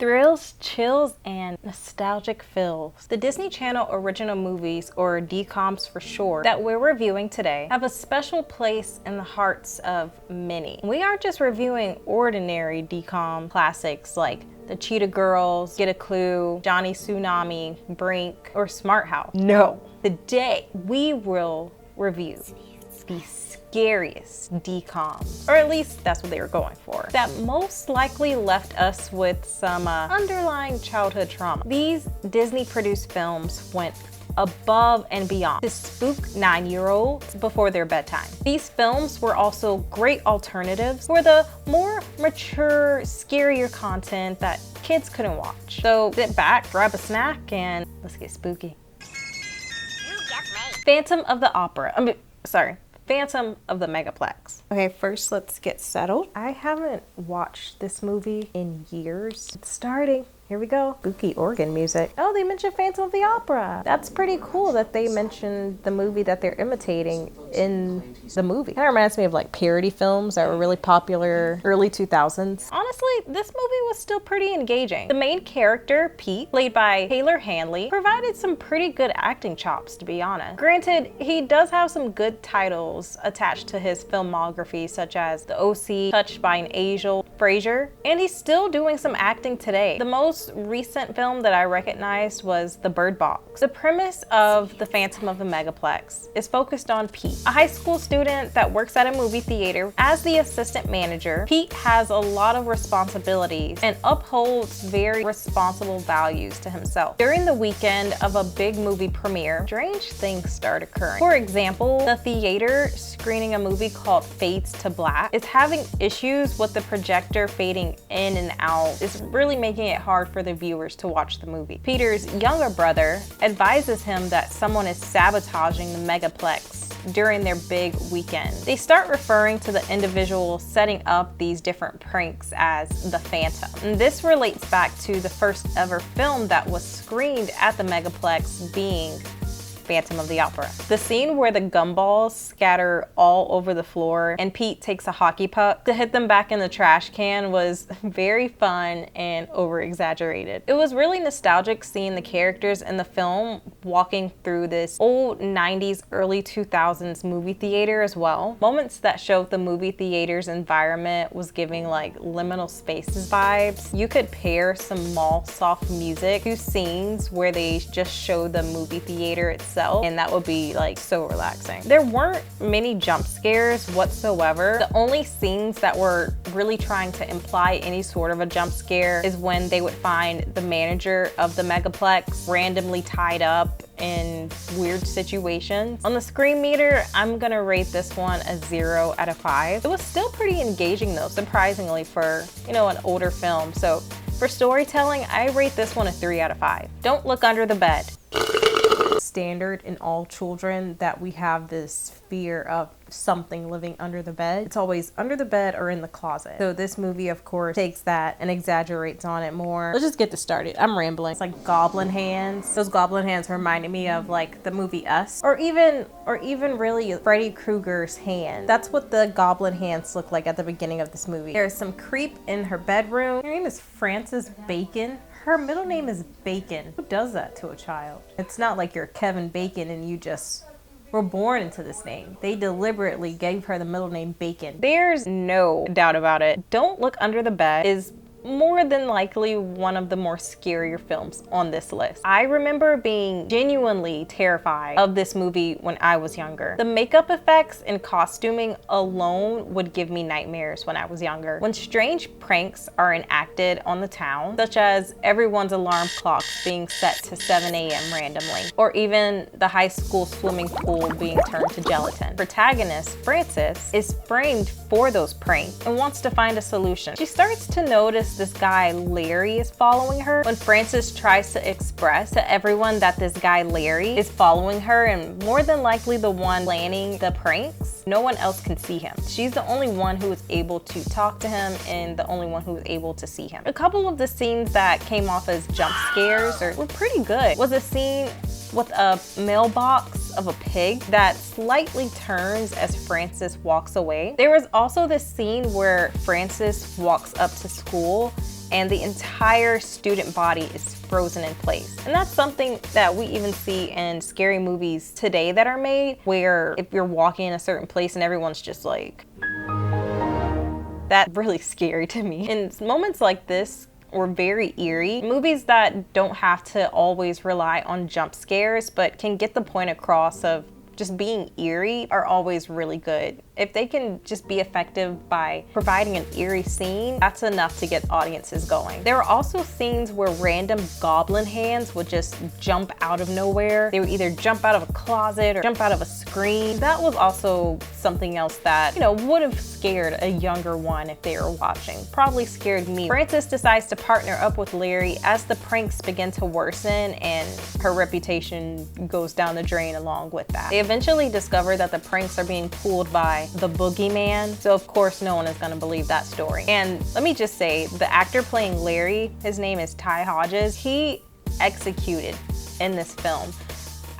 Thrills, chills, and nostalgic feels. The Disney Channel original movies, or DCOMs for short, that we're reviewing today have a special place in the hearts of many. We aren't just reviewing ordinary DCOM classics like The Cheetah Girls, Get a Clue, Johnny Tsunami, Brink, or Smart House. No, today we will review the scariest DCOMs, or at least that's what they were going for, that most likely left us with some underlying childhood trauma. These Disney produced films went above and beyond to spook 9-year-olds before their bedtime. These films were also great alternatives for the more mature, scarier content that kids couldn't watch. So sit back, grab a snack, and let's get spooky. Phantom of the Megaplex. Okay, first let's get settled. I haven't watched this movie in years. It's starting. Here we go. Spooky organ music. Oh, they mentioned Phantom of the Opera. That's pretty cool that they mentioned the movie that they're imitating in the movie. Kind of reminds me of like parody films that were really popular early 2000s. Honestly, this movie was still pretty engaging. The main character, Pete, played by Taylor Hanley, provided some pretty good acting chops, to be honest. Granted, he does have some good titles attached to his filmography, such as The O.C., Touched by an Angel, Frasier, and he's still doing some acting today. The most recent film that I recognized was The Bird Box. The premise of The Phantom of the Megaplex is focused on Pete, a high school student that works at a movie theater. As the assistant manager, Pete has a lot of responsibilities and upholds very responsible values to himself. During the weekend of a big movie premiere, strange things start occurring. For example, the theater screening a movie called Fades to Black is having issues with the projector fading in and out. It's really making it hard for the viewers to watch the movie. Peter's younger brother advises him that someone is sabotaging the Megaplex during their big weekend. They start referring to the individual setting up these different pranks as the Phantom. And this relates back to the first ever film that was screened at the Megaplex, being Phantom of the Opera. The scene where the gumballs scatter all over the floor and Pete takes a hockey puck to hit them back in the trash can was very fun and over-exaggerated. It was really nostalgic seeing the characters in the film walking through this old 90s, early 2000s movie theater as well. Moments that showed the movie theater's environment was giving like liminal spaces vibes. You could pair some mall soft music to scenes where they just show the movie theater itself, and that would be like so relaxing. There weren't many jump scares whatsoever. The only scenes that were really trying to imply any sort of a jump scare is when they would find the manager of the Megaplex randomly tied up in weird situations. On the screen meter, I'm gonna rate this one a 0 out of 5. It was still pretty engaging though, surprisingly, for, you know, an older film. So for storytelling, I rate this one a 3 out of 5. Don't look under the bed. Standard in all children that we have this fear of something living under the bed. It's always under the bed or in the closet. So this movie, of course, takes that and exaggerates on it more. Let's just get this started. I'm rambling. It's like goblin hands. Those goblin hands reminded me of like the movie Us, or even really Freddy Krueger's hand. That's what the goblin hands look like at the beginning of this movie. There's some creep in her bedroom. Her name is Frances Bacon. Her middle name is Bacon. Who does that to a child? It's not like you're Kevin Bacon and you just were born into this name. They deliberately gave her the middle name Bacon. There's no doubt about it. Don't Look Under the Bed is more than likely one of the more scarier films on this list. I remember being genuinely terrified of this movie when I was younger. The makeup effects and costuming alone would give me nightmares when I was younger. When strange pranks are enacted on the town, such as everyone's alarm clocks being set to 7 a.m. randomly, or even the high school swimming pool being turned to gelatin. Protagonist Frances is framed for those pranks and wants to find a solution. She starts to notice this guy Larry is following her. When Frances tries to express to everyone that this guy Larry is following her and more than likely the one planning the pranks, no one else can see him. She's the only one who is able to talk to him and the only one who is able to see him. A couple of the scenes that came off as jump scares were pretty good. Was a scene with a mailbox of a pig that slightly turns as Frances walks away. There was also this scene where Frances walks up to school and the entire student body is frozen in place. And that's something that we even see in scary movies today that are made, where if you're walking in a certain place and everyone's just like, that's really scary to me. And moments like this were very eerie. Movies that don't have to always rely on jump scares, but can get the point across of just being eerie, are always really good. If they can just be effective by providing an eerie scene, that's enough to get audiences going. There were also scenes where random goblin hands would just jump out of nowhere. They would either jump out of a closet or jump out of a screen. That was also something else that, you know, would have scared a younger one if they were watching. Probably scared me. Frances decides to partner up with Larry as the pranks begin to worsen, and her reputation goes down the drain along with that. They eventually discover that the pranks are being pulled by the boogeyman, so of course no one is going to believe that story. And let me just say, the actor playing Larry, his name is Ty Hodges, he executed in this film.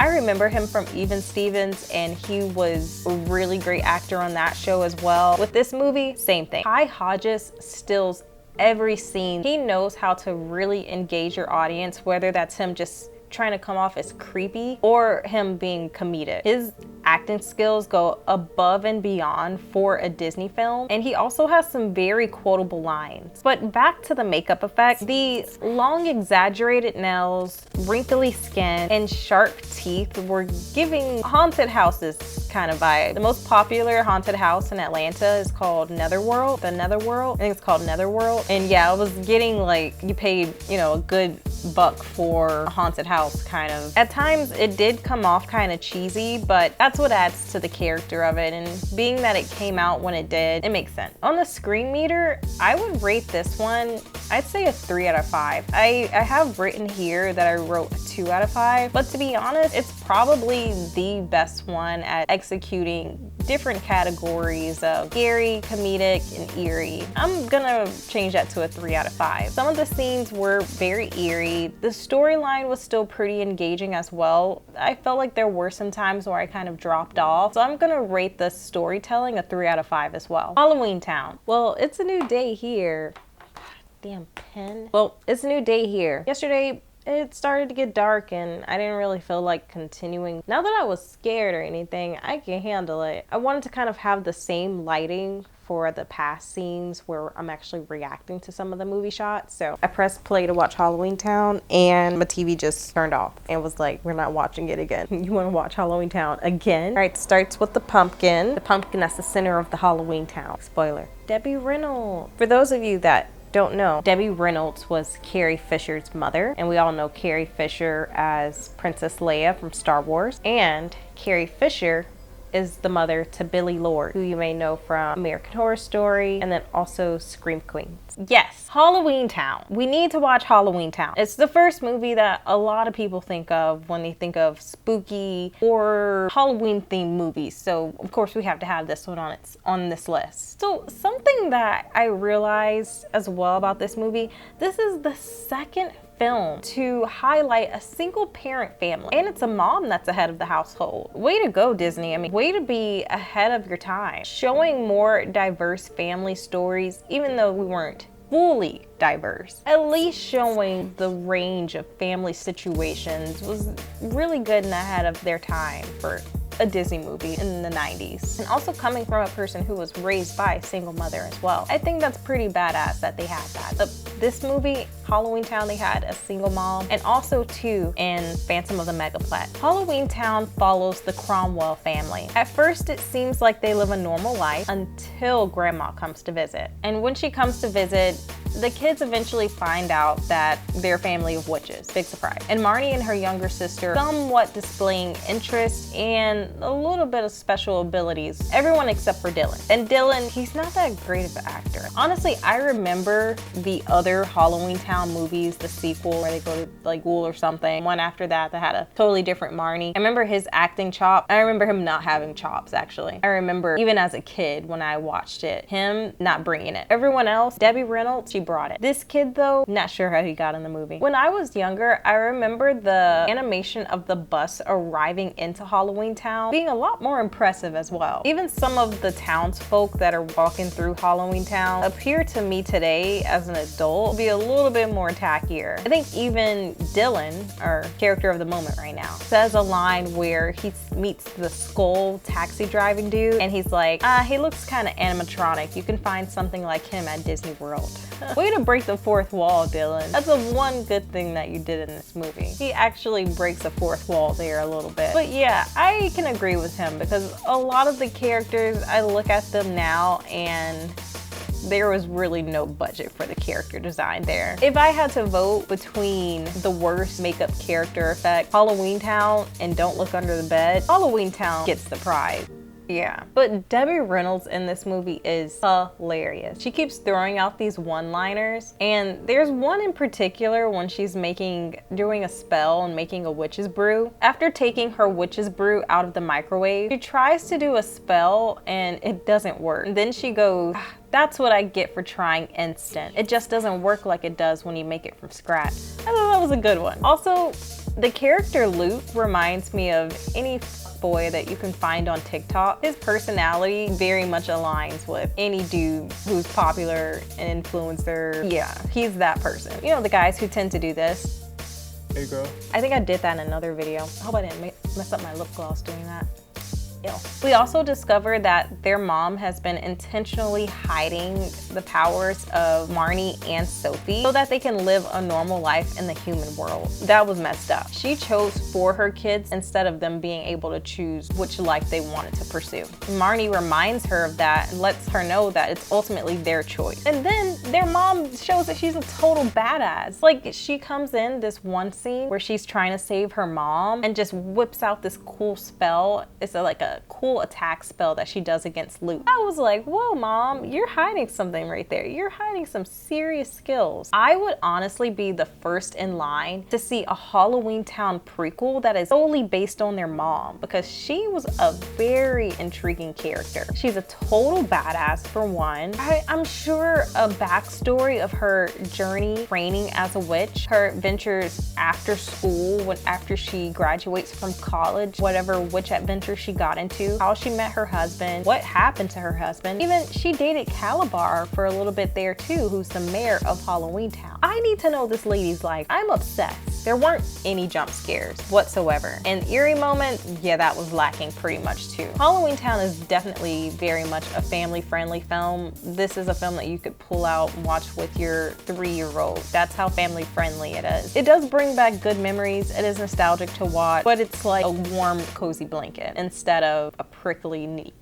I remember him from Even Stevens, and he was a really great actor on that show as well. With this movie, same thing. Ty Hodges stills every scene. He knows how to really engage your audience, whether that's him just trying to come off as creepy or him being comedic. His acting skills go above and beyond for a Disney film, and he also has some very quotable lines. But back to the makeup effects, the long exaggerated nails, wrinkly skin, and sharp teeth were giving haunted houses kind of vibe. The most popular haunted house in Atlanta is called Netherworld. The Netherworld, I think it's called Netherworld. And yeah, it was getting like, you paid, you know, a good buck for a haunted house kind of. At times it did come off kind of cheesy, but that's what adds to the character of it, and being that it came out when it did, it makes sense. On the screen meter, I would rate this one, I'd say a 3 out of 5. I have written here that I wrote a 2 out of 5, but to be honest, it's probably the best one at executing different categories of scary, comedic, and eerie. I'm gonna change that to a 3 out of 5. Some of the scenes were very eerie. The storyline was still pretty engaging as well. I felt like there were some times where I kind of dropped off, so I'm gonna rate the storytelling a 3 out of 5 as well. Halloween Town. Well, it's a new day here. Damn pen. Well, it's a new day here. Yesterday, it started to get dark and I didn't really feel like continuing. Now that I was scared or anything, I can handle it. I wanted to kind of have the same lighting for the past scenes where I'm actually reacting to some of the movie shots. So I pressed play to watch Halloween Town and my TV just turned off and was like, we're not watching it again. You want to watch Halloween Town again? All right, starts with the pumpkin. The pumpkin that's the center of the Halloween Town. Spoiler. Debbie Reynolds. For those of you that don't know, Debbie Reynolds was Carrie Fisher's mother, and we all know Carrie Fisher as Princess Leia from Star Wars, and Carrie Fisher is the mother to Billie Lourd, who you may know from American Horror Story and then also Scream Queens. Yes, Halloween Town. We need to watch Halloween Town. It's the first movie that a lot of people think of when they think of spooky or Halloween themed movies. So of course we have to have this one on this list. So something that I realized as well about this movie, this is the second film to highlight a single parent family, and it's a mom that's ahead of the household. Way to go, Disney. I mean, way to be ahead of your time. Showing more diverse family stories, even though we weren't fully diverse. At least showing the range of family situations was really good and ahead of their time for a Disney movie in the 90s. And also coming from a person who was raised by a single mother as well. I think that's pretty badass that they had that. But this movie, Halloween Town, they had a single mom, and also too in Phantom of the Megaplex. Halloween Town follows the Cromwell family. At first it seems like they live a normal life until Grandma comes to visit. And when she comes to visit, the kids eventually find out that they're a family of witches. Big surprise. And Marnie and her younger sister somewhat displaying interest and a little bit of special abilities. Everyone except for Dylan. And Dylan, he's not that great of an actor. Honestly, I remember the other Halloween Town Town movies, the sequel where they go to like school or something. One after that had a totally different Marnie. I remember his acting chop. I remember him not having chops, actually. I remember even as a kid when I watched it, him not bringing it. Everyone else, Debbie Reynolds, she brought it. This kid though, not sure how he got in the movie. When I was younger, I remember the animation of the bus arriving into Halloween Town being a lot more impressive as well. Even some of the townsfolk that are walking through Halloween Town appear to me today as an adult to be a little bit more tackier. I think even Dylan, our character of the moment right now, says a line where he meets the skull taxi driving dude and he's like, he looks kind of animatronic. You can find something like him at Disney World. Way to break the fourth wall, Dylan. That's the one good thing that you did in this movie. He actually breaks the fourth wall there a little bit. But yeah, I can agree with him because a lot of the characters, I look at them now and there was really no budget for the character design there. If I had to vote between the worst makeup character effect, Halloween Town and Don't Look Under the Bed, Halloween Town gets the prize. Yeah, but Debbie Reynolds in this movie is hilarious. She keeps throwing out these one-liners, and there's one in particular when she's doing a spell and making a witch's brew. After taking her witch's brew out of the microwave, she tries to do a spell and it doesn't work. And then she goes, that's what I get for trying instant. It just doesn't work like it does when you make it from scratch. I thought that was a good one. Also, the character Luke reminds me of any boy that you can find on TikTok. His personality very much aligns with any dude who's popular, an influencer. Yeah, he's that person. You know, the guys who tend to do this. Hey girl. I think I did that in another video. I hope I didn't mess up my lip gloss doing that. Ew. We also discovered that their mom has been intentionally hiding the powers of Marnie and Sophie so that they can live a normal life in the human world. That was messed up. She chose for her kids instead of them being able to choose which life they wanted to pursue. Marnie reminds her of that and lets her know that it's ultimately their choice. And then their mom shows that she's a total badass. Like, she comes in this one scene where she's trying to save her mom and just whips out this cool spell. It's like a cool attack spell that she does against Luke. I was like, whoa, mom, you're hiding something right there. You're hiding some serious skills. I would honestly be the first in line to see a Halloween Town prequel that is solely based on their mom because she was a very intriguing character. She's a total badass for one. I'm sure a backstory of her journey training as a witch, her adventures after school, after she graduates from college, whatever witch adventure she got into, how she met her husband, what happened to her husband. Even she dated Calabar for a little bit there too, who's the mayor of Halloween Town. I need to know this lady's life. I'm obsessed. There weren't any jump scares whatsoever. An eerie moment, yeah, that was lacking pretty much too. Halloween Town is definitely very much a family-friendly film. This is a film that you could pull out and watch with your 3-year-old. That's how family-friendly it is. It does bring back good memories. It is nostalgic to watch, but it's like a warm, cozy blanket instead of a prickly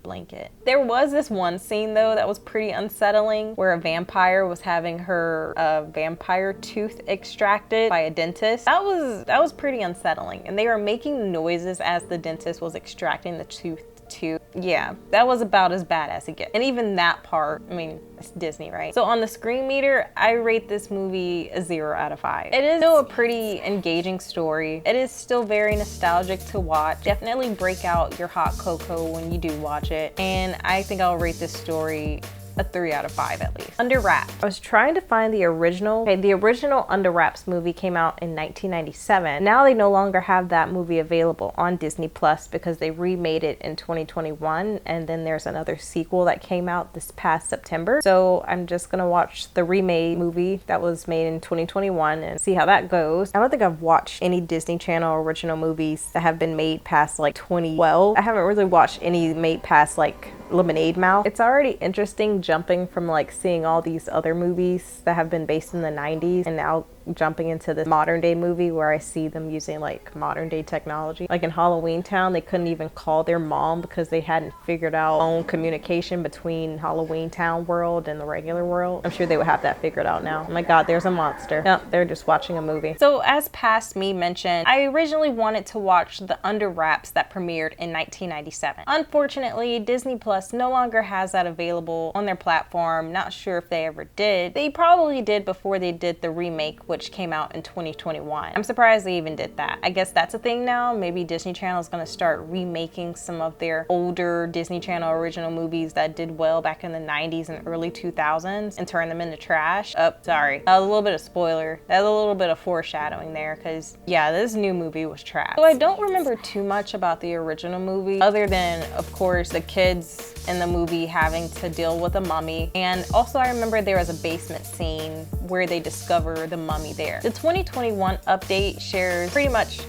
blanket. There was this one scene though that was pretty unsettling where a vampire was having her vampire tooth extracted by a dentist. That was pretty unsettling, and they were making noises as the dentist was extracting the tooth too. Yeah, that was about as bad as it gets. And even that part, I mean, it's Disney, right? So on the screen meter, I rate this movie a 0 out of 5. It is still a pretty engaging story. It is still very nostalgic to watch. Definitely break out your hot cocoa when you do watch it. And I think I'll rate this story a 3 out of 5 at least. Under Wraps. I was trying to find the original. Okay, the original Under Wraps movie came out in 1997. Now they no longer have that movie available on Disney Plus because they remade it in 2021, and then there's another sequel that came out this past September. So I'm just gonna watch the remade movie that was made in 2021 and see how that goes. I don't think I've watched any Disney Channel original movies that have been made past like 2012. I haven't really watched any made past like Lemonade Mouth. It's already interesting jumping from like seeing all these other movies that have been based in the 90s and now jumping into the modern day movie where I see them using like modern day technology. Like in Halloween Town, they couldn't even call their mom because they hadn't figured out phone communication between Halloween Town world and the regular world. I'm sure they would have that figured out now. Oh my God, there's a monster. No, they're just watching a movie. So as past me mentioned, I originally wanted to watch the Under Wraps that premiered in 1997. Unfortunately, Disney Plus no longer has that available on their platform. Not sure if they ever did. They probably did before they did the remake, which came out in 2021. I'm surprised they even did that. I guess that's a thing now. Maybe Disney Channel is going to start remaking some of their older Disney Channel original movies that did well back in the 90s and early 2000s and turn them into trash. Oh, sorry. That was a little bit of spoiler. That was a little bit of foreshadowing there because, yeah, this new movie was trash. So I don't remember too much about the original movie other than, of course, the kids in the movie having to deal with a mummy. And also I remember there was a basement scene where they discover the mummy there. The 2021 update shares pretty much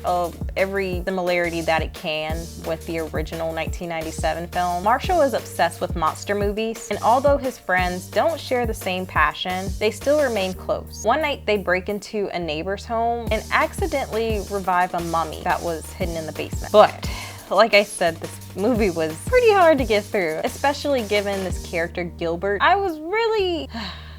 every similarity that it can with the original 1997 film. Marshall is obsessed with monster movies, and although his friends don't share the same passion, they still remain close. One night they break into a neighbor's home and accidentally revive a mummy that was hidden in the basement. But like I said, this movie was pretty hard to get through, especially given this character Gilbert. I was really...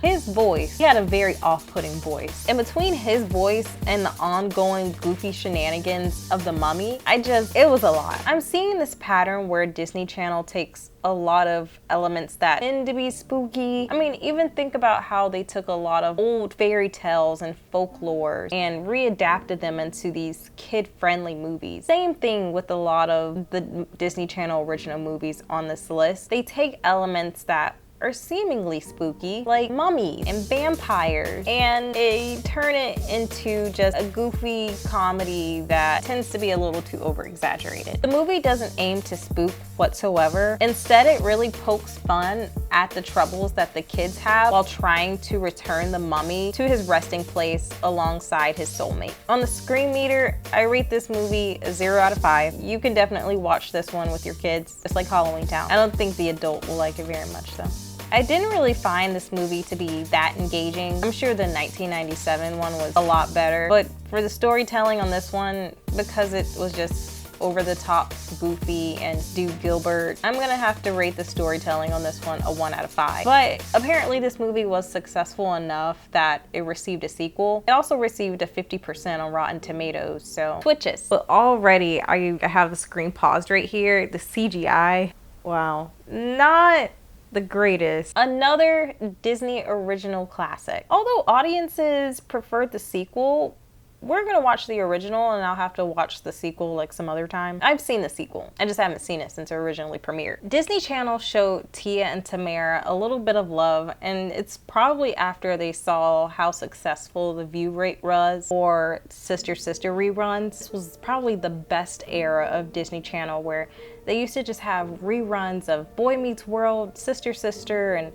His voice, he had a very off-putting voice. In between his voice and the ongoing goofy shenanigans of the mummy, it was a lot. I'm seeing this pattern where Disney Channel takes a lot of elements that tend to be spooky. I mean, even think about how they took a lot of old fairy tales and folklore and readapted them into these kid-friendly movies. Same thing with a lot of the Disney Channel original movies on this list. They take elements that are seemingly spooky, like mummies and vampires, and they turn it into just a goofy comedy that tends to be a little too over-exaggerated. The movie doesn't aim to spook whatsoever. Instead, it really pokes fun at the troubles that the kids have while trying to return the mummy to his resting place alongside his soulmate. On the screen meter, I rate this movie a 0 out of 5. You can definitely watch this one with your kids, just like Halloween Town. I don't think the adult will like it very much though. I didn't really find this movie to be that engaging. I'm sure the 1997 one was a lot better, but for the storytelling on this one, because it was just over the top, goofy, and Dude Gilbert, I'm gonna have to rate the storytelling on this one a 1 out of 5. But apparently this movie was successful enough that it received a sequel. It also received a 50% on Rotten Tomatoes, so twitches. But already I have the screen paused right here. The CGI, wow, not the greatest. Another Disney original classic. Although audiences preferred the sequel, we're gonna watch the original and I'll have to watch the sequel like some other time. I've seen the sequel. I just haven't seen it since it originally premiered. Disney Channel showed Tia and Tamara a little bit of love, and it's probably after they saw how successful the view rate was for Sister Sister reruns. This was probably the best era of Disney Channel where they used to just have reruns of Boy Meets World, Sister Sister, and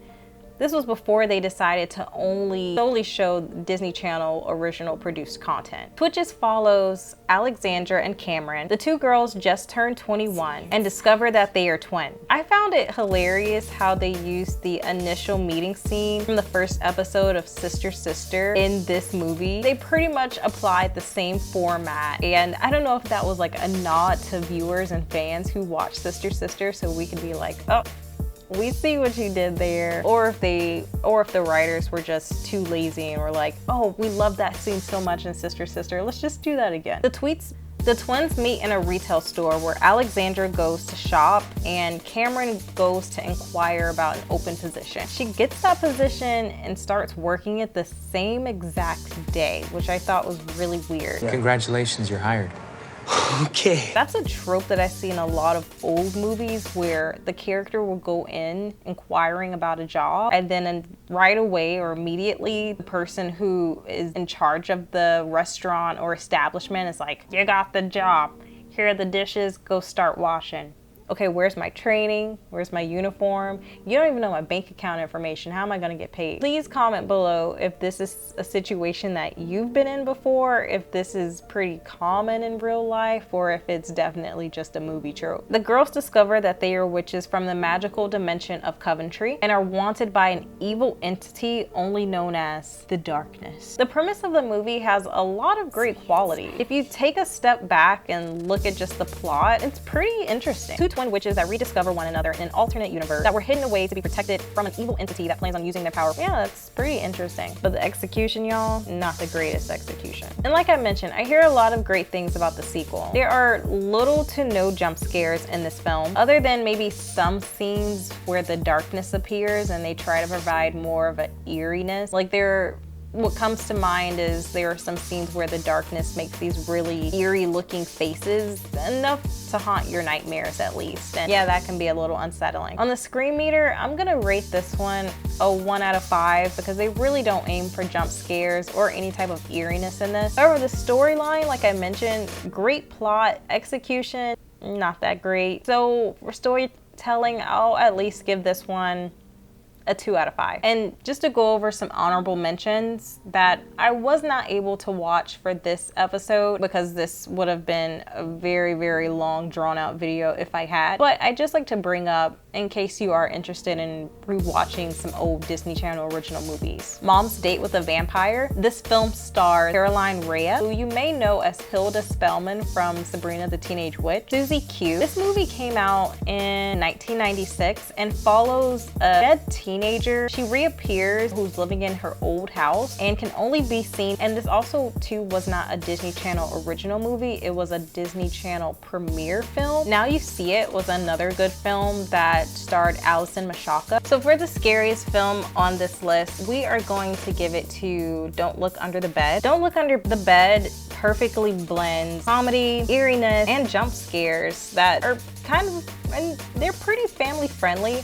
this was before they decided to solely show Disney Channel original produced content. Twitches follows Alexandra and Cameron. The two girls just turned 21 and discover that they are twins. I found it hilarious how they used the initial meeting scene from the first episode of Sister Sister in this movie. They pretty much applied the same format, and I don't know if that was like a nod to viewers and fans who watch Sister Sister so we could be like, oh, we see what you did there. Or if the writers were just too lazy and were like, oh, we love that scene so much in Sister Sister, let's just do that again. The twins meet in a retail store where Alexandra goes to shop and Cameron goes to inquire about an open position. She gets that position and starts working it the same exact day, which I thought was really weird. Congratulations, you're hired. Okay. That's a trope that I see in a lot of old movies where the character will go in inquiring about a job, and then right away or immediately the person who is in charge of the restaurant or establishment is like, you got the job. Here are the dishes, go start washing. okay, where's my training? Where's my uniform? You don't even know my bank account information. How am I gonna get paid? Please comment below if this is a situation that you've been in before, if this is pretty common in real life, or if it's definitely just a movie trope. The girls discover that they are witches from the magical dimension of Coventry and are wanted by an evil entity only known as the Darkness. The premise of the movie has a lot of great quality. If you take a step back and look at just the plot, it's pretty interesting. Two twin witches that rediscover one another in an alternate universe that were hidden away to be protected from an evil entity that plans on using their power. Yeah, that's pretty interesting. But the execution, y'all, not the greatest execution. And like I mentioned, I hear a lot of great things about the sequel. There are little to no jump scares in this film, other than maybe some scenes where the darkness appears and they try to provide more of an eeriness. Like what comes to mind is there are some scenes where the darkness makes these really eerie looking faces, enough to haunt your nightmares at least. And yeah, that can be a little unsettling. On the scream meter, I'm gonna rate this one a 1 out of 5 because they really don't aim for jump scares or any type of eeriness in this. However, the storyline, like I mentioned, great plot, execution, not that great. So for storytelling, I'll at least give this one a 2 out of 5. And just to go over some honorable mentions that I was not able to watch for this episode because this would have been a very, very long drawn out video if I had. But I just like to bring up, in case you are interested in rewatching some old Disney Channel original movies. Mom's Date with a Vampire. This film stars Caroline Rhea, who you may know as Hilda Spellman from Sabrina the Teenage Witch. Susie Q. This movie came out in 1996 and follows a dead teenager. She reappears who's living in her old house and can only be seen, and this also too was not a Disney Channel original movie, it was a Disney Channel premiere film. Now You See It was another good film that starred Alison Mashaka. So for the scariest film on this list, we are going to give it to Don't Look Under the Bed. Don't Look Under the Bed perfectly blends comedy, eeriness, and jump scares that are and they're pretty family friendly.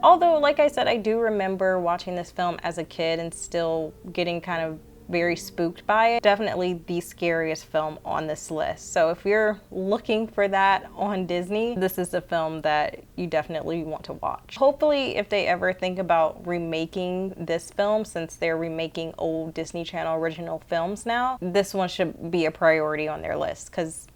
Although, like I said, I do remember watching this film as a kid and still getting kind of very spooked by it. Definitely the scariest film on this list. So if you're looking for that on Disney, this is the film that you definitely want to watch. Hopefully, if they ever think about remaking this film, since they're remaking old Disney Channel original films now, this one should be a priority on their list because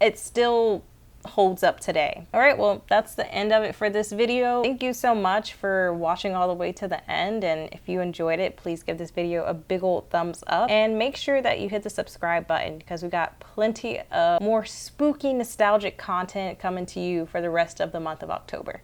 it still holds up today. All right, well, that's the end of it for this video. Thank you so much for watching all the way to the end, and if you enjoyed it, please give this video a big old thumbs up and make sure that you hit the subscribe button because we got plenty of more spooky, nostalgic content coming to you for the rest of the month of October.